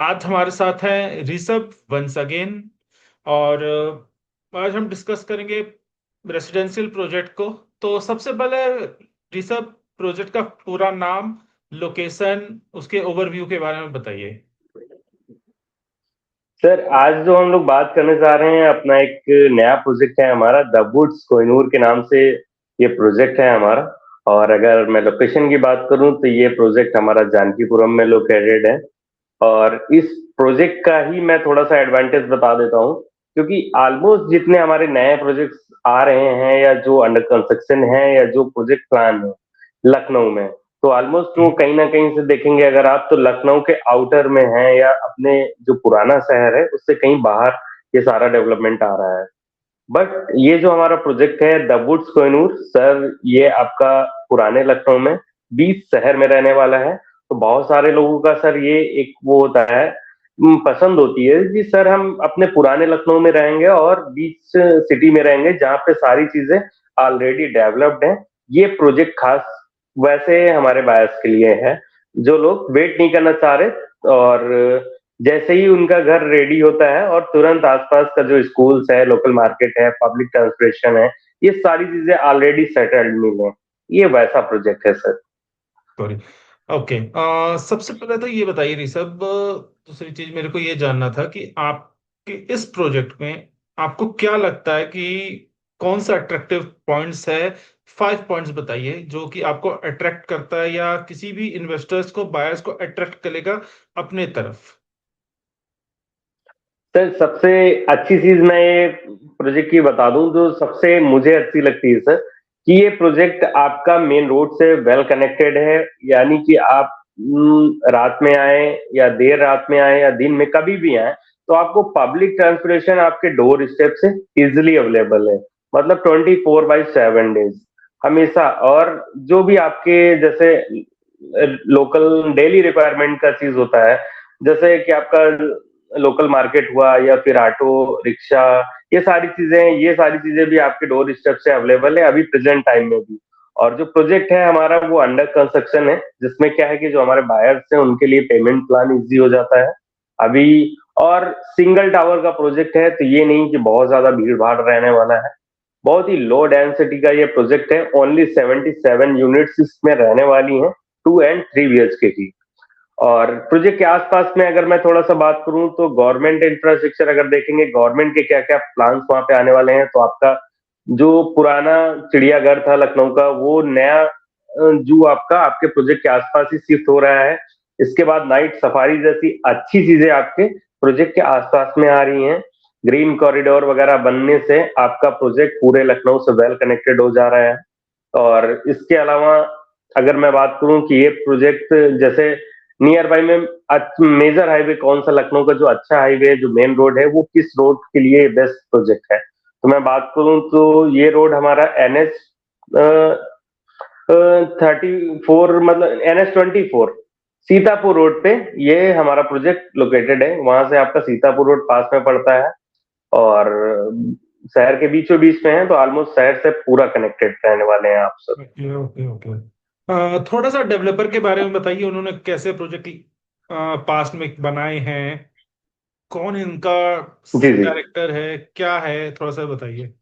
आज हमारे साथ हैं ऋषभ वंस अगेन। और आज हम डिस्कस करेंगे रेसिडेंशियल प्रोजेक्ट को। तो सबसे पहले ऋषभ, प्रोजेक्ट का पूरा नाम, लोकेशन, उसके ओवरव्यू के बारे में बताइए। सर, आज जो हम लोग बात करने जा रहे हैं अपना एक नया प्रोजेक्ट है हमारा द वुड्स कोहिनूर के नाम से। ये प्रोजेक्ट है हमारा। और अगर मैं लोकेशन की बात करूं तो ये प्रोजेक्ट हमारा जानकीपुरम में लोकेटेड है। और इस प्रोजेक्ट का ही मैं थोड़ा सा एडवांटेज बता देता हूं, क्योंकि ऑलमोस्ट जितने हमारे नए प्रोजेक्ट्स आ रहे हैं या जो अंडर कंस्ट्रक्शन है या जो प्रोजेक्ट प्लान है लखनऊ में, तो ऑलमोस्ट वो कहीं ना कहीं से देखेंगे अगर आप तो लखनऊ के आउटर में है या अपने जो पुराना शहर है उससे कहीं बाहर ये सारा डेवलपमेंट आ रहा है। बट ये जो हमारा प्रोजेक्ट है द वुड्स कोहिनूर सर, ये आपका पुराने लखनऊ में बीच शहर में रहने वाला है। तो बहुत सारे लोगों का सर ये एक वो होता है, पसंद होती है कि सर हम अपने पुराने लखनऊ में रहेंगे और बीच सिटी में रहेंगे जहाँ पे सारी चीजें ऑलरेडी डेवलप्ड हैं। ये प्रोजेक्ट खास वैसे हमारे बायर्स के लिए है जो लोग वेट नहीं करना चाह रहे, और जैसे ही उनका घर रेडी होता है और तुरंत आसपास का जो स्कूल्स है, लोकल मार्केट है, पब्लिक ट्रांसपोर्टेशन है, ये सारी चीजें ऑलरेडी सेटल्ड मिले, ये वैसा प्रोजेक्ट है सर। सॉरी। ओके। सबसे पहले तो ये बताइए ऋषभ, दूसरी चीज मेरे को ये जानना था कि आपके इस प्रोजेक्ट में आपको क्या लगता है कि कौन सा अट्रैक्टिव पॉइंट्स है। 5 पॉइंट्स बताइए जो कि आपको अट्रैक्ट करता है या किसी भी इन्वेस्टर्स को, बायर्स को अट्रैक्ट करेगा अपने तरफ। सर, सबसे अच्छी चीज मैं ये प्रोजेक्ट की बता दूं जो सबसे मुझे अच्छी लगती है सर, कि ये प्रोजेक्ट आपका मेन रोड से वेल कनेक्टेड है। यानी कि आप रात में आए या देर रात में आए या दिन में कभी भी आए, तो आपको पब्लिक ट्रांसपोर्टेशन आपके डोर स्टेप से इजिली अवेलेबल है। मतलब 24/7 डेज हमेशा। और जो भी आपके जैसे लोकल डेली रिक्वायरमेंट का चीज होता है, जैसे कि आपका लोकल मार्केट हुआ या फिर ऑटो रिक्शा, ये सारी चीजें भी आपके डोर स्टेप से अवेलेबल है अभी प्रेजेंट टाइम में भी। और जो प्रोजेक्ट है हमारा वो अंडर कंस्ट्रक्शन है, जिसमें क्या है कि जो हमारे बायर्स हैं उनके लिए पेमेंट प्लान इजी हो जाता है अभी। और सिंगल टावर का प्रोजेक्ट है, तो ये नहीं कि बहुत ज्यादा भीड़ भाड़ रहने वाला है। बहुत ही लो डेंसिटी का ये प्रोजेक्ट है। ओनली 77 यूनिट्स इसमें रहने वाली हैं, 2 एंड 3 BHK की। और प्रोजेक्ट के आसपास में अगर मैं थोड़ा सा बात करूं तो गवर्नमेंट इंफ्रास्ट्रक्चर अगर देखेंगे, गवर्नमेंट के क्या क्या प्लान्स वहां पे आने वाले हैं, तो आपका जो पुराना चिड़ियाघर था लखनऊ का, वो नया जू आपका आपके प्रोजेक्ट के आसपास ही शिफ्ट हो रहा है। इसके बाद नाइट सफारी जैसी अच्छी चीजें आपके प्रोजेक्ट के आसपास में आ रही हैं। ग्रीन कॉरिडोर वगैरह बनने से आपका प्रोजेक्ट पूरे लखनऊ से वेल कनेक्टेड हो जा रहा है। और इसके अलावा अगर मैं बात करूं कि ये प्रोजेक्ट जैसे नियर बाई में मेजर हाईवे कौन सा लखनऊ का जो अच्छा हाईवे है, जो मेन रोड है, वो किस रोड के लिए बेस्ट प्रोजेक्ट है, तो मैं बात करूं तो ये रोड हमारा NH 34, मतलब NH 24 सीतापुर रोड पे ये हमारा प्रोजेक्ट लोकेटेड है। वहां से आपका सीतापुर रोड पास में पड़ता है और शहर के बीचों बीच में है, तो ऑलमोस्ट शहर से पूरा कनेक्टेड रहने वाले हैं आप सब। Okay okay okay. थोड़ा सा डेवलपर के बारे में बताइए, उन्होंने कैसे प्रोजेक्ट पास्ट में बनाए हैं, कौन इनका जी जी। डायरेक्टर है, क्या है, थोड़ा सा बताइए।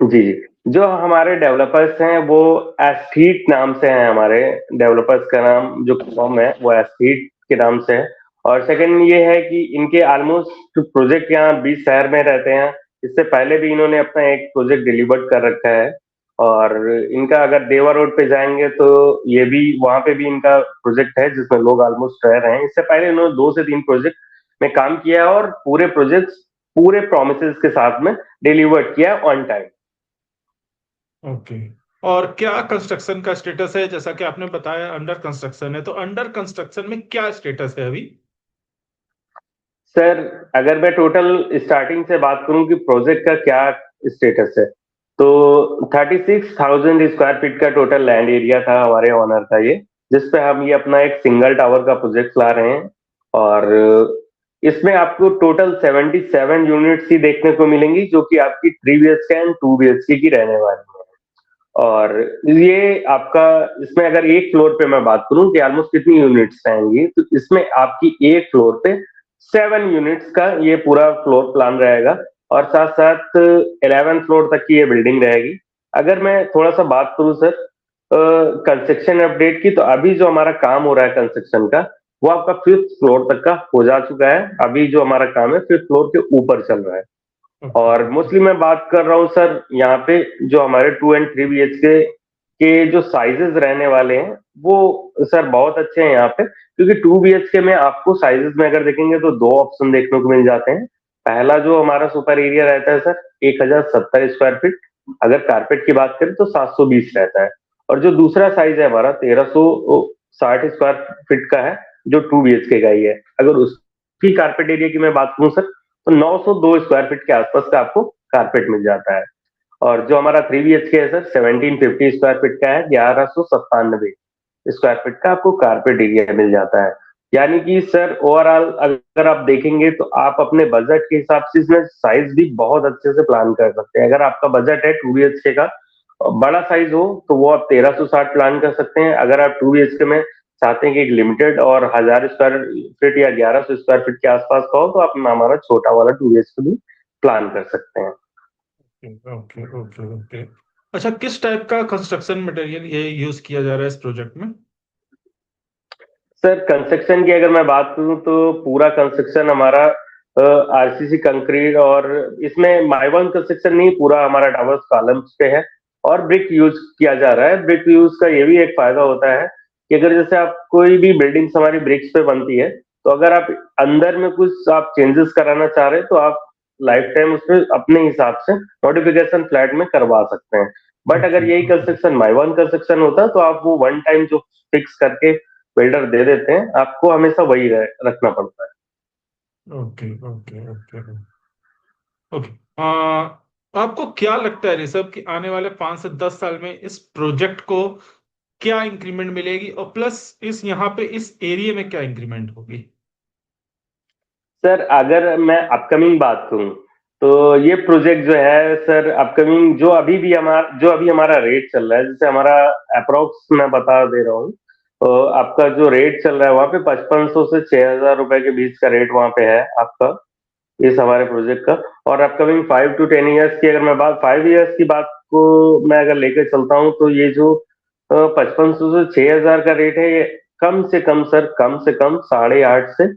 जी जी। जो हमारे डेवलपर्स हैं वो एस्थीट नाम से हैं। हमारे डेवलपर्स का नाम जो फॉर्म है वो एस्थीट के नाम से है। और सेकंड ये है कि इनके ऑलमोस्ट प्रोजेक्ट यहाँ 20 शहर में रहते हैं। इससे पहले भी इन्होंने अपना एक प्रोजेक्ट डिलीवर्ड कर रखा है। और इनका अगर देवा रोड पे जाएंगे तो ये भी, वहां पे भी इनका प्रोजेक्ट है जिसमें लोग ऑलमोस्ट रह रहे हैं। इससे पहले इन्होंने 2 से 3 प्रोजेक्ट में काम किया है और पूरे प्रोजेक्ट पूरे प्रोमिस के साथ में डिलीवर्ड किया ऑन टाइम। ओके। और क्या कंस्ट्रक्शन का स्टेटस है, जैसा कि आपने बताया अंडर कंस्ट्रक्शन है, तो अंडर कंस्ट्रक्शन में क्या स्टेटस है अभी। सर, अगर मैं टोटल स्टार्टिंग से बात करूं कि प्रोजेक्ट का क्या स्टेटस है, तो 36,000 स्क्वायर फीट का टोटल लैंड एरिया था हमारे ऑनर का ये, जिसपे हम ये अपना एक सिंगल टावर का प्रोजेक्ट ला रहे हैं। और इसमें आपको टोटल 77 यूनिट्स ही देखने को मिलेंगी, जो कि आपकी 3 BHK एंड 2 BHK की रहने वाली है। और ये आपका, इसमें अगर एक फ्लोर पे मैं बात करूं कि ऑलमोस्ट कितनी यूनिट्स आएंगी, तो इसमें आपकी एक फ्लोर पे 7 यूनिट्स का ये पूरा फ्लोर प्लान रहेगा, और साथ साथ 11 फ्लोर तक की ये बिल्डिंग रहेगी। अगर मैं थोड़ा सा बात करूं सर कंस्ट्रक्शन अपडेट की, तो अभी जो हमारा काम हो रहा है कंस्ट्रक्शन का, वो आपका 5th फ्लोर तक का हो जा चुका है। अभी जो हमारा काम है 5th फ्लोर के ऊपर चल रहा है। ओके और मोस्टली मैं बात कर रहा हूँ सर यहाँ पे जो हमारे 2 and 3 BHK के जो साइजेस रहने वाले हैं, वो सर बहुत अच्छे हैं यहाँ पे, क्योंकि 2 BHK में आपको साइजेस में अगर देखेंगे तो दो ऑप्शन देखने को मिल जाते हैं। पहला जो हमारा सुपर एरिया रहता है सर 1070 स्क्वायर फीट, अगर कारपेट की बात करें तो 720 रहता है। और जो दूसरा साइज है हमारा 1360 स्क्वायर फीट का है, जो 2 BHK का ही है। अगर उसकी कारपेट एरिया की मैं बात करूं सर, तो 902 स्क्वायर फीट के आसपास का आपको कारपेट मिल जाता है। और जो हमारा 3 BHK है सर 1750 स्क्वायर फीट का है, 1197 स्क्वायर फीट का आपको कारपेट एरिया मिल जाता है। यानी कि सर ओवरऑल अगर आप देखेंगे तो आप अपने बजट के हिसाब से इसमें साइज भी बहुत अच्छे से प्लान कर सकते हैं। अगर आपका बजट है 2 BHK का बड़ा साइज हो, तो वो आप 1360 प्लान कर सकते हैं। अगर आप 2 BHK में चाहते हैं कि एक लिमिटेड और 1000 स्क्वायर फीट या 1100 स्क्वायर फीट के आसपास का हो, तो आप हमारा छोटा वाला 2 BHK भी प्लान कर सकते हैं। Okay okay okay. अच्छा, किस टाइप का कंस्ट्रक्शन मटेरियल ये यूज किया जा रहा है इस प्रोजेक्ट में? सर कंस्ट्रक्शन की अगर मैं बात करूं तो पूरा कंस्ट्रक्शन हमारा आरसीसी कंक्रीट, और इसमें माइवन कंस्ट्रक्शन नहीं, पूरा हमारा टावर्स कॉलम्स पे है और ब्रिक यूज किया जा रहा है। ब्रिक यूज का ये भी एक फायदा होता है कि अगर जैसे आप कोई भी बिल्डिंग्स हमारी ब्रिक्स पे बनती है, तो अगर आप अंदर में कुछ आप चेंजेस कराना चाह रहे हैं, तो आप लाइफ टाइम उसमें अपने हिसाब से मॉडिफिकेशन फ्लैट में करवा सकते हैं। बट अगर ओके यही ओके कंस्ट्रक्शन माइवन कंस्ट्रक्शन होता, तो आप वो वन टाइम जो फिक्स करके बिल्डर दे देते हैं, आपको हमेशा वही रखना पड़ता है। Okay okay okay okay. आपको क्या लगता है ऋषभ कि आने वाले 5 से 10 साल में इस प्रोजेक्ट को क्या इंक्रीमेंट मिलेगी, और प्लस इस यहाँ पे इस एरिया में क्या इंक्रीमेंट होगी? सर अगर मैं अपकमिंग बात करूं, तो ये प्रोजेक्ट जो है सर अपकमिंग जो अभी हमारा रेट चल रहा है, जैसे हमारा अप्रोक्स मैं बता दे रहा हूँ, तो आपका जो रेट चल रहा है वहाँ पे 5500 से 6000 रुपए के बीच का रेट वहाँ पे है आपका, इस हमारे प्रोजेक्ट का। और अपकमिंग 5 to 10 ईयर्स की अगर मैं बात 5 ईयर्स की बात को मैं अगर लेकर चलता हूँ, तो ये जो 5500 से 6000 का रेट है, ये कम से कम सर, कम से कम 8.5 से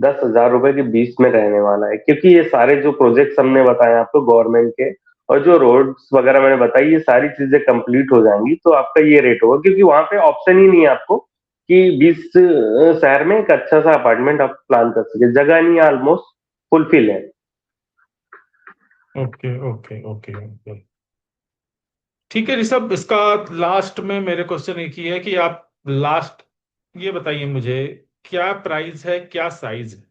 10,000 रुपए के बीच में रहने वाला है। क्योंकि ये सारे जो प्रोजेक्ट्स हमने बताए आपको गवर्नमेंट के, और जो रोड्स वगैरह मैंने बताई, ये सारी चीजें कंप्लीट हो जाएंगी तो आपका ये रेट होगा। क्योंकि वहां पे ऑप्शन ही नहीं है आपको कि 20 शहर में एक अच्छा सा अपार्टमेंट आप प्लान कर सके, जगह नहीं है, ऑलमोस्ट फुलफिल है। Okay okay okay okay. ठीक है ऋषभ, इसका लास्ट में मेरे क्वेश्चन एक ही है कि आप लास्ट ये बताइए मुझे, क्या प्राइस है, क्या साइज है?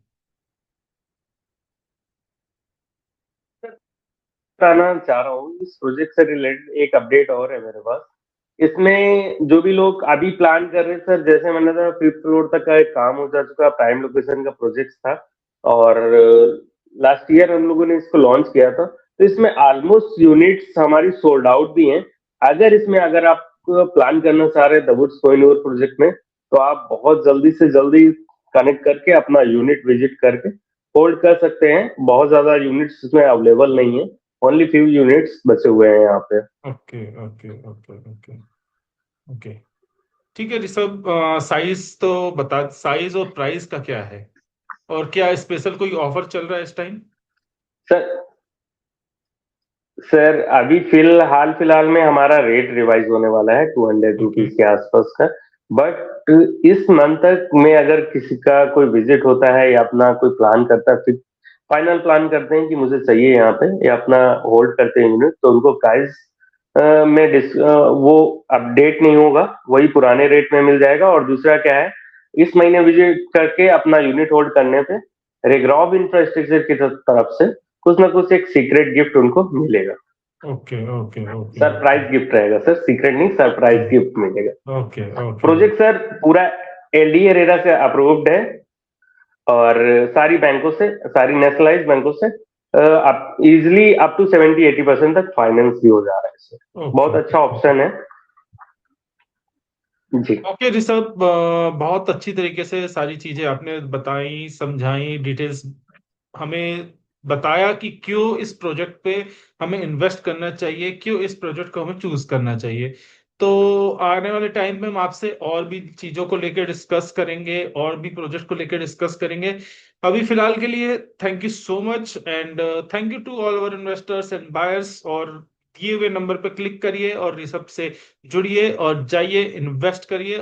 बताना चाह रहा हूँ इस प्रोजेक्ट से रिलेटेड एक अपडेट और है मेरे पास। इसमें जो भी लोग अभी प्लान कर रहे हैं सर, जैसे मैंने कहा 5th फ्लोर तक का एक काम हो जा चुका, प्राइम लोकेशन का प्रोजेक्ट था, और लास्ट ईयर हम लोगों ने इसको लॉन्च किया था। तो इसमें ऑलमोस्ट यूनिट्स हमारी सोल्ड आउट भी हैं। अगर आप प्लान करना चाह रहे हैं दबुर्स कोहिनूर प्रोजेक्ट में, तो आप बहुत जल्दी से जल्दी कनेक्ट करके अपना यूनिट विजिट करके होल्ड कर सकते हैं। बहुत ज्यादा यूनिट्स इसमें अवेलेबल नहीं है, ओनली फ्यू यूनिट्स बचे हुए हैं यहाँ पे। Okay okay okay okay okay. ठीक है ऋषभ, साइज तो बता, साइज और प्राइस का क्या है, और क्या स्पेशल कोई ऑफर चल रहा है इस टाइम? सर सर अभी फिलहाल में हमारा रेट रिवाइज होने वाला है 200 रुपीज ओके के आसपास का। बट इस मंथ तक में अगर किसी का कोई विजिट होता है या अपना कोई प्लान करता है, फिर फाइनल प्लान करते हैं कि मुझे चाहिए यहाँ पे, या अपना होल्ड करते हैं यूनिट, तो उनको प्राइस वो अपडेट नहीं होगा, वही पुराने रेट में मिल जाएगा। और दूसरा क्या है, इस महीने विजिट करके अपना यूनिट होल्ड करने पे रेग्रॉव इंफ्रास्ट्रक्चर की तरफ से कुछ ना कुछ एक सीक्रेट गिफ्ट उनको मिलेगा। Okay okay okay okay surprise gift रहेगा सर, सीक्रेट नहीं, सरप्राइज गिफ्ट मिलेगा। ओके ओके प्रोजेक्ट सर पूरा एलडीए रेरा से अप्रूव्ड है, और सारी बैंकों से, सारी नेशनलाइज बैंकों से आप इजिली अप टू 70-80% तक फाइनेंस भी हो जा रहा है इससे। ओके बहुत ओके। अच्छा ऑप्शन है। जी। ओके ऋषभ, बहुत अच्छी तरीके से सारी चीजें आपने बताई, समझाई, डिटेल्स हमें बताया कि क्यों इस प्रोजेक्ट पे हमें इन्वेस्ट करना चाहिए, क्यों इस प्रोजेक्ट को हमें चूज करना चाहिए। तो आने वाले टाइम में हम आपसे और भी चीजों को लेकर डिस्कस करेंगे, और भी प्रोजेक्ट को लेकर डिस्कस करेंगे। अभी फिलहाल के लिए thank you so much, and thank you to all over investors and buyers. और दिए हुए नंबर पर क्लिक करिए और ऋषभ से जुड़िए और जाइए इन्वेस्ट करिए।